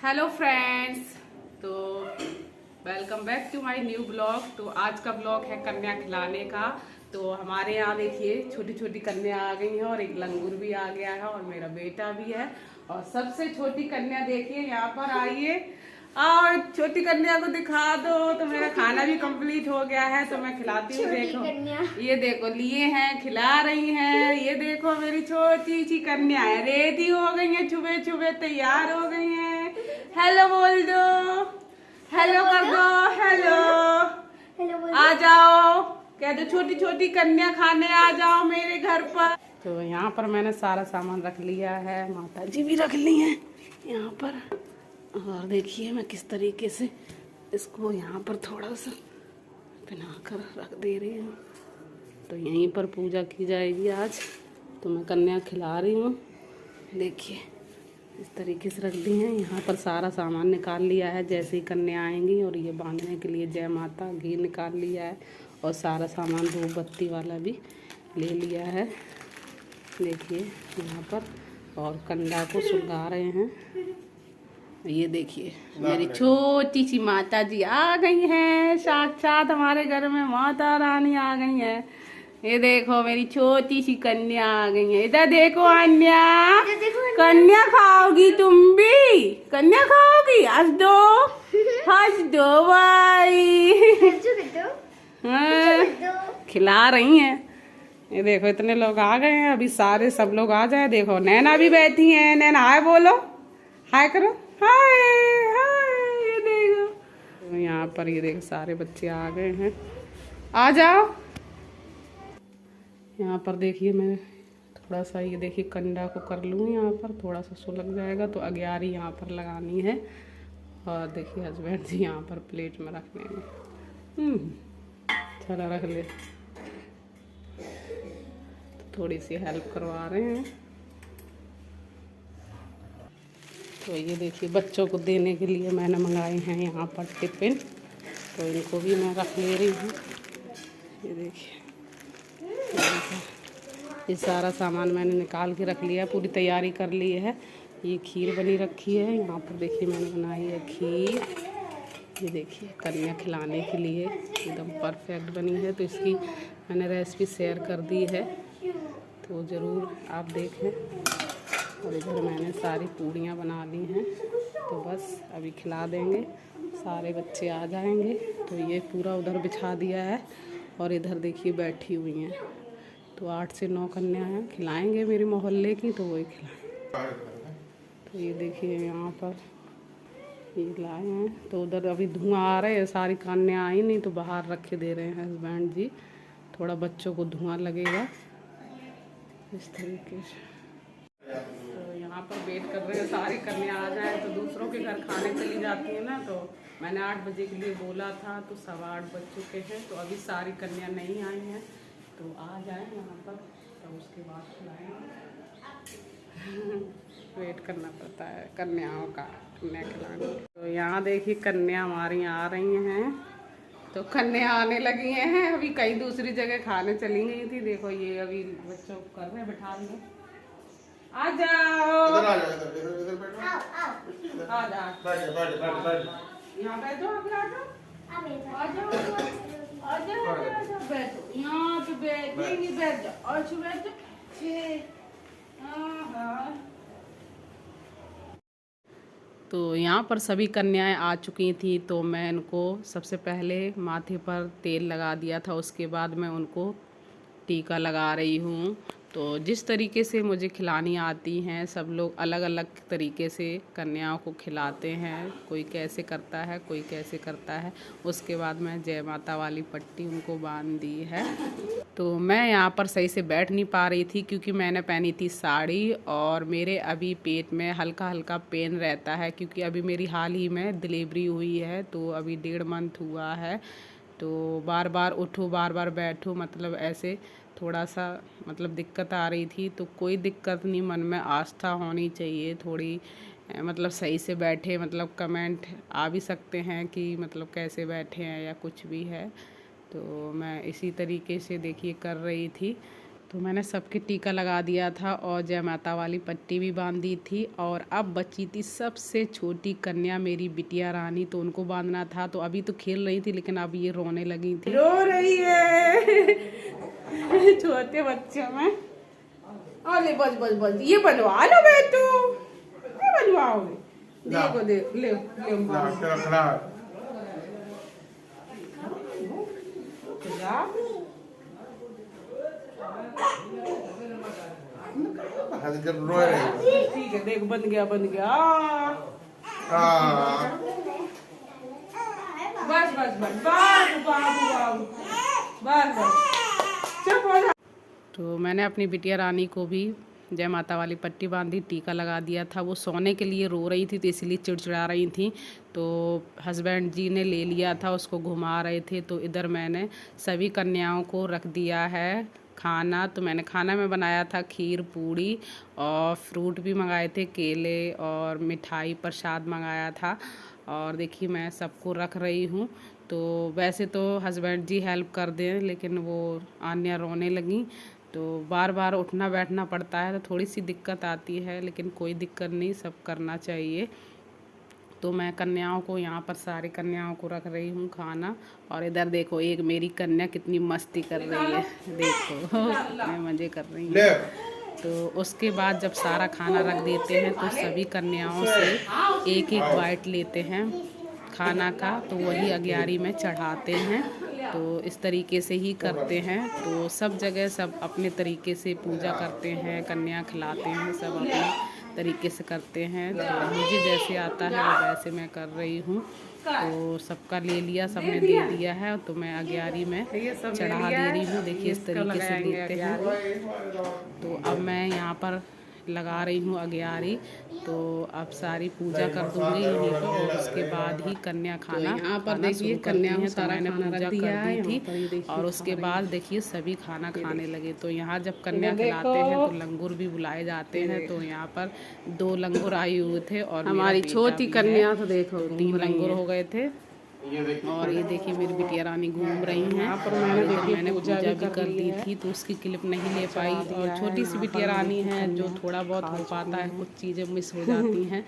Hello friends, तो welcome back to my new blog. तो आज का ब्लॉग है कन्या खिलाने का। तो हमारे यहाँ देखिए छोटी छोटी कन्या आ गई हैं और एक लंगूर भी आ गया है और मेरा बेटा भी है। और सबसे छोटी कन्या देखिए यहाँ पर आइए और छोटी कन्या को दिखा दो। तो मेरा खाना भी कंप्लीट हो गया है तो मैं खिलाती हूँ। देखो ये देखो लिए हैं, खिला रही हैं। ये देखो मेरी छोटी सी कन्या है, रेडी हो गई है, छुबे छुबे तैयार हो गई हैं। हेलो बोल दो, हेलो कर दो, हेलो आ जाओ, कह दो छोटी छोटी कन्या खाने आ जाओ मेरे घर पर। तो यहाँ पर मैंने सारा सामान रख लिया है, माता जी भी रख ली हैं यहाँ पर। और देखिए मैं किस तरीके से इसको यहाँ पर थोड़ा सा पहना कर रख दे रही हूँ। तो यहीं पर पूजा की जाएगी आज। तो मैं कन्या खिला रही हूँ, देखिए इस तरीके से रख दी हैं। यहाँ पर सारा सामान निकाल लिया है जैसे ही कन्या आएंगी। और ये बांधने के लिए जय माता घी निकाल लिया है और सारा सामान धूप बत्ती वाला भी ले लिया है, देखिए यहाँ पर। और कंधा को सुलगा रहे हैं। ये देखिए मेरी छोटी सी माता जी आ गई हैं, साक्षात हमारे घर में माता रानी आ गई हैं। ये देखो मेरी छोटी सी कन्या आ गई है। इधर देखो अन्या, कन्या खाओगी तुम भी? कन्या खाओगी? हंस दो भाई। हाँ, खिला रही हैं। ये देखो इतने लोग आ गए हैं, अभी सारे सब लोग आ जाए। देखो नैना भी बैठी है, नैना हाय बोलो, हाय करो, हाय हाय। ये देखो तो यहाँ पर ये देखो सारे बच्चे आ गए हैं, आ जाओ। यहाँ पर देखिए मैं थोड़ा सा ये देखिए कंधा को कर लूँ, यहाँ पर थोड़ा सा सुलग जाएगा। तो अग्यारी यहाँ पर लगानी है। और देखिए हस्बैंड जी यहाँ पर प्लेट में रख लेंगे। चलो रख ले। तो थोड़ी सी हेल्प करवा रहे हैं। तो ये देखिए बच्चों को देने के लिए मैंने मंगाए हैं यहाँ पर टिफ़िन। तो इनको भी मैं रख ले रही हूँ। ये देखिए ये सारा सामान मैंने निकाल के रख लिया, पूरी तैयारी कर ली है। ये खीर बनी रखी है यहाँ पर, देखिए मैंने बनाई है खीर। ये देखिए कन्या खिलाने के लिए एकदम परफेक्ट बनी है। तो इसकी मैंने रेसिपी शेयर कर दी है, तो ज़रूर आप देखें। और इधर मैंने सारी पूड़ियाँ बना ली हैं। तो बस अभी खिला देंगे, सारे बच्चे आ जाएंगे। तो ये पूरा उधर बिछा दिया है और इधर देखिए बैठी हुई हैं। तो 8 से 9 कन्या हैं, खिलाएंगे मेरे मोहल्ले की, तो वही खिलाएं। तो ये देखिए यहाँ पर ये लाए हैं। तो उधर अभी धुआं आ रहा है, सारी कन्या आई नहीं तो बाहर रख के दे रहे हैं हस्बैंड जी, थोड़ा बच्चों को धुआं लगेगा इस तरीके से। तो यहाँ पर वेट कर रहे हैं सारी कन्या आ जाए तो दूसरों के घर खाने चली जाती है ना। तो मैंने 8 बजे के लिए बोला था, तो 8:15 बज चुके हैं। तो अभी सारी कन्या नहीं आई हैं, तो आ जाए यहाँ पर, तो उसके बाद खिलाएंगे। वेट करना पड़ता है कन्याओं का, कन्या खिलाने। तो यहाँ देखिए कन्या हमारी आ रही हैं। तो कन्या आने लगी हैं, अभी कहीं दूसरी जगह खाने चली गई थी। देखो ये अभी बच्चों को कर रहे हैं, बैठा रहे हैं। आ जाओ, इधर बैठो, आ जाओ, यहाँ बैठो, आ जाओ, आ जाओ, बैठो यहाँ पे, बैठेंगी, बैठ जाओ, और बैठ जाओ। तो यहाँ पर सभी कन्याएं आ चुकी थी। तो मैं इनको सबसे पहले माथे पर तेल लगा दिया था, उसके बाद मैं उनको टीका लगा रही हूँ। तो जिस तरीके से मुझे खिलानी आती हैं, सब लोग अलग अलग तरीके से कन्याओं को खिलाते हैं। कोई कैसे करता है, कोई कैसे करता है। उसके बाद मैं जय माता वाली पट्टी उनको बांध दी है। तो मैं यहाँ पर सही से बैठ नहीं पा रही थी क्योंकि मैंने पहनी थी साड़ी और मेरे अभी पेट में हल्का हल्का पेन रहता है, क्योंकि अभी मेरी हाल ही में डिलीवरी हुई है। तो अभी 1.5 मंथ हुआ है। तो बार बार उठो, बार बार बैठो, मतलब ऐसे थोड़ा सा मतलब दिक्कत आ रही थी। तो कोई दिक्कत नहीं, मन में आस्था होनी चाहिए थोड़ी, मतलब सही से बैठे। मतलब कमेंट आ भी सकते हैं कि मतलब कैसे बैठे हैं या कुछ भी है। तो मैं इसी तरीके से देखिए कर रही थी। तो मैंने सबके टीका लगा दिया था और जय माता वाली पट्टी भी बांध दी थी। और अब बची थी सबसे छोटी कन्या मेरी बिटिया रानी, तो उनको बांधना था। तो अभी तो खेल रही थी लेकिन अब ये रोने लगी थी, रो रही है छोटे बच्चों में। अरे बस बस बस ये बनवा लो बेटू, ये बनवाओगे, देखो देख ले ठीक है, देख बन गया बन गया। बस बस बस बाबू बाबू बाबू बस बस चुप हो जा। तो मैंने अपनी बिटिया रानी को भी जय माता वाली पट्टी बांधी, टीका लगा दिया था। वो सोने के लिए रो रही थी तो इसलिए चिड़चिड़ा रही थी। तो हस्बैंड जी ने ले लिया था, उसको घुमा रहे थे। तो इधर मैंने सभी कन्याओं को रख दिया है खाना। तो मैंने खाना में बनाया था खीर पूड़ी और फ्रूट भी मंगाए थे, केले और मिठाई प्रसाद मंगाया था। और देखिए मैं सबको रख रही हूँ। तो वैसे तो हस्बैंड जी हेल्प कर दें, लेकिन वो आन्या रोने लगी तो बार बार उठना बैठना पड़ता है, तो थोड़ी सी दिक्कत आती है, लेकिन कोई दिक्कत नहीं, सब करना चाहिए। तो मैं कन्याओं को यहाँ पर सारी कन्याओं को रख रही हूँ खाना। और इधर देखो एक मेरी कन्या कितनी मस्ती कर रही है, देखो मैं मज़े कर रही हूँ। तो उसके बाद जब सारा खाना रख देते हैं तो सभी कन्याओं से एक एक बाइट लेते हैं खाना का, तो वही अग्यारी में चढ़ाते हैं। तो इस तरीके से ही करते हैं। तो सब जगह सब अपने तरीके से पूजा करते हैं, कन्या खिलाते हैं, सब अपने तरीके से करते हैं। तो मुझे जैसे आता है वैसे मैं कर रही हूँ। तो सबका ले लिया, सबने दे दिया है, तो मैं अग्यारी में चढ़ा दे रही हूँ। देखिए इस तरीके से लेते हैं। तो अब मैं यहाँ पर लगा रही हूँ अग्यारी। तो अब सारी पूजा कर दूंगी यहीं पर और उसके बाद ही कन्या खाना यहाँ पर देखिए कन्या हैं। तो मैंने पूजा कर दी थी और उसके बाद देखिए सभी खाना खाने लगे। तो यहाँ जब कन्या खिलाते हैं तो लंगूर भी बुलाए जाते हैं। तो यहाँ पर 2 लंगूर आए हुए थे और हमारी छोटी कन्या तो देखो 3 लंगूर हो गए थे। और ये देखिए मेरी बिटिया रानी घूम रही हैं। यहाँ पर मैंने पूजा भी कर दी थी तो उसकी क्लिप नहीं ले पाई। और छोटी सी बिटिया रानी है जो थोड़ा बहुत हो पाता है, कुछ चीज़ें मिस हो जाती हैं।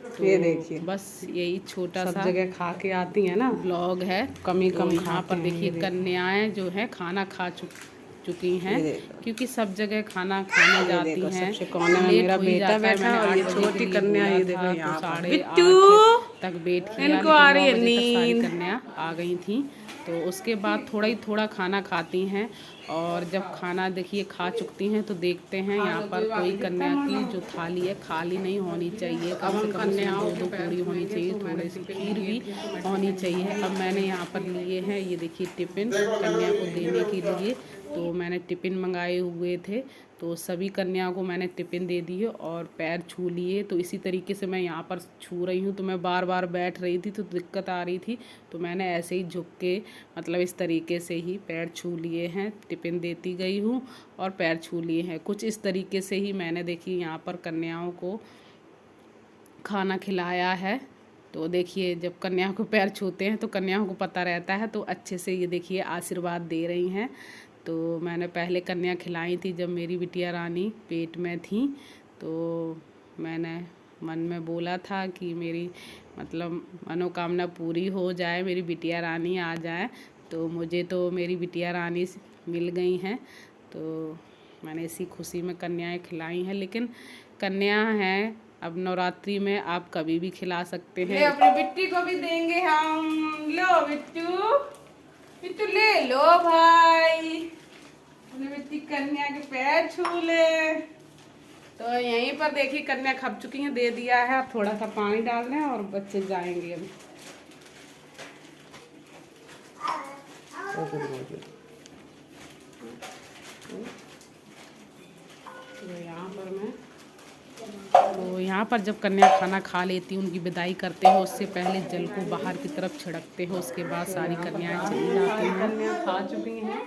तो ये देखिए बस यही छोटा सा जगह खा के आती है ना ब्लॉग है, कमी यहाँ पर देखिए कन्याएं जो है खाना खा चुकी हैं, क्योंकि सब जगह खाना खाने जाती हैं। सबसे कोने में मेरा बेटा बैठा और ये छोटी कन्या ये देखो यहाँ 8:30 तक बैठी, इनको आ रही है नींद। कन्या आ गई थी। तो उसके बाद थोड़ा खाना खाती हैं और जब खाना देखिए खा चुकती हैं तो देखते हैं यहाँ पर कोई कन्या की जो थाली है खाली नहीं होनी चाहिए, कम से कम 2 पूरी होनी चाहिए, थोड़ी सी खीर भी होनी चाहिए। अब मैंने यहाँ पर लिए हैं ये देखिए टिफ़िन कन्या को देने के लिए। तो मैंने टिफ़िन मंगाए हुए थे, तो सभी कन्याओं को मैंने टिफ़िन दे दिए और पैर छू लिए। तो इसी तरीके से मैं यहाँ पर छू रही हूँ। तो मैं बार बार बैठ रही थी तो दिक्कत आ रही थी, तो मैंने ऐसे ही झुक के मतलब इस तरीके से ही पैर छू लिए हैं, टिफ़िन देती गई हूँ और पैर छू लिए हैं। कुछ इस तरीके से ही मैंने देखिए यहाँ पर कन्याओं को खाना खिलाया है। तो देखिए जब कन्याओं को पैर छूते हैं तो कन्याओं को पता रहता है, तो अच्छे से ये देखिए आशीर्वाद दे रही हैं। तो मैंने पहले कन्या खिलाई थी जब मेरी बिटिया रानी पेट में थी। तो मैंने मन में बोला था कि मेरी मतलब मनोकामना पूरी हो जाए, मेरी बिटिया रानी आ जाए। तो मुझे तो मेरी बिटिया रानी मिल गई हैं। तो मैंने इसी खुशी में कन्याएं खिलाई हैं। लेकिन कन्या हैं, अब नवरात्रि में आप कभी भी खिला सकते हैं। अपनी बिट्टी को भी देंगे हम। लो बिट्टू, बिट्टू ले लो भाई, अपनी बिट्टी कन्या के पैर छू ले। तो यहीं पर देखिए कन्या खप चुकी हैं, दे दिया है। अब थोड़ा सा पानी डाल दें और बच्चे जाएंगे अभी। तो यहाँ पर जब कन्या खाना खा लेती हैं, उनकी विदाई करते हैं, उससे पहले जल को बाहर की तरफ छिड़कते हैं। उसके बाद सारी कन्याएं चली जाती हैं। कन्या खा चुकी हैं।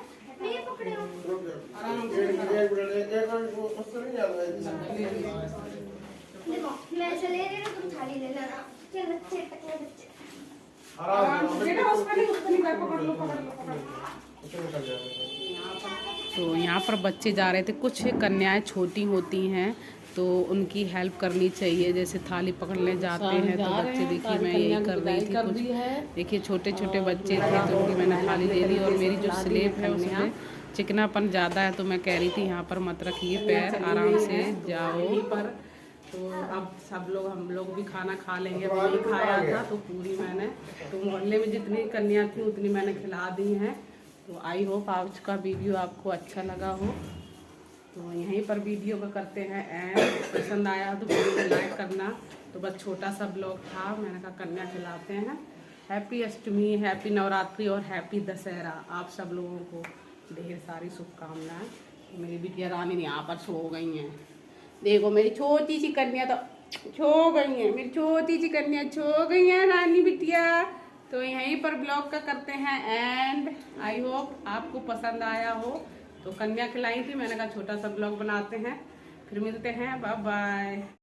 तो यहाँ पर बच्चे जा रहे थे। कुछ कन्याएं छोटी होती हैं तो उनकी हेल्प करनी चाहिए, जैसे थाली पकड़ने जाते हैं तो बच्चे, देखिए मैं यही कर रही थी। कुछ देखिए छोटे छोटे बच्चे थे तो उनकी मैंने थाली ले ली। और मेरी जो स्लेब है उसमें चिकनापन ज़्यादा है तो मैं कह रही थी यहाँ पर मत रखिए पैर, आराम से जाओ पर। तो अब सब लोग, हम लोग भी खाना खा लेंगे। अब नहीं खाया था तो पूरी मैंने, तो मोहल्ले में जितनी कन्या थी उतनी मैंने खिला दी हैं। तो आई होप आज का वीडियो आपको अच्छा लगा हो। तो यहीं पर वीडियो को करते हैं एंड पसंद आया तो वीडियो को लाइक करना। तो बस छोटा सा ब्लॉग था, मैंने कहा कन्या खिलाते हैं। हैप्पी अष्टमी, हैप्पी नवरात्रि और हैप्पी दशहरा। आप सब लोगों को ढेर सारी शुभकामनाएं। मेरी बिटिया रानी यहाँ पर सो गई हैं। देखो मेरी छोटी सी कन्या तो सो गई है, मेरी छोटी सी कन्या सो गई है रानी बिटिया। तो यहीं पर ब्लॉग का करते हैं एंड आई होप आपको पसंद आया हो। तो कन्या खिलाई थी, मैंने कहा छोटा सा ब्लॉग बनाते हैं, फिर मिलते हैं, बाय बाय।